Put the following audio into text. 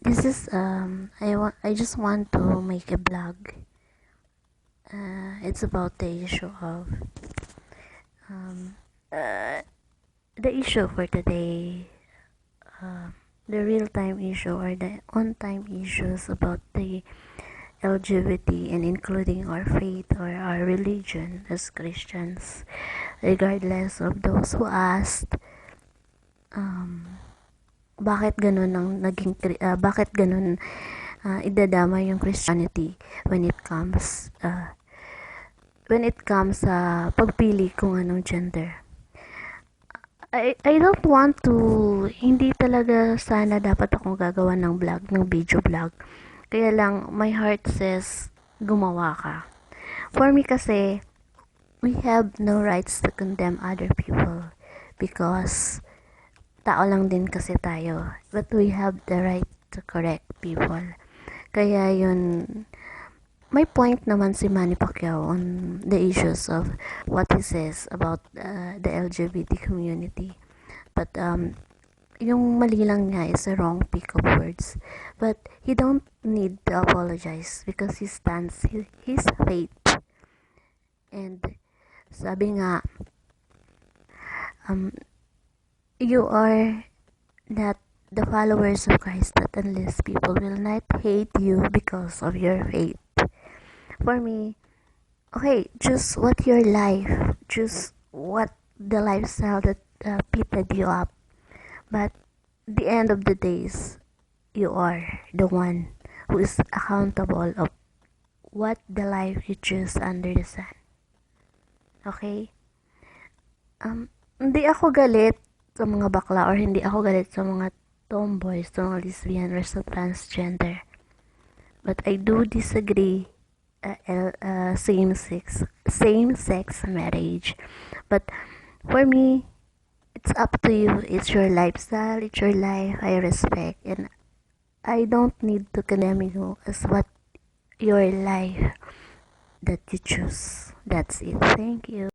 This is I just want to make a blog. It's about the issue of the issue for today, the real time issue or the on time issues about the LGBT and including our faith or our religion as Christians, regardless of those who asked bakit ganun ang bakit ganun idadama yung Christianity when it comes sa pagpili kung anong gender. I don't want to, hindi talaga sana dapat akong gagawa ng video blog. Kaya lang, my heart says, gumawa ka. For me kasi, we have no rights to condemn other people because tao lang din kasi tayo. But we have the right to correct people. Kaya yun, may point naman si Manny Pacquiao on the issues of what he says about the LGBT community. But yung mali lang niya is a wrong pick of words. But he don't need to apologize because he stands his faith. And sabi nga, you are not the followers of Christ that unless people will not hate you because of your faith. For me, okay, choose what your life, choose what the lifestyle that pitted you up. But the end of the days, you are the one who is accountable of what the life you choose under the sun. Okay? Hindi ako galit sa mga bakla or hindi ako galit sa mga tomboys, sa mga lesbian or sa transgender. But I do disagree same-sex marriage. But for me, it's up to you. It's your lifestyle, it's your life. I respect and I don't need to condemn you as what your life that you choose. That's it. Thank you.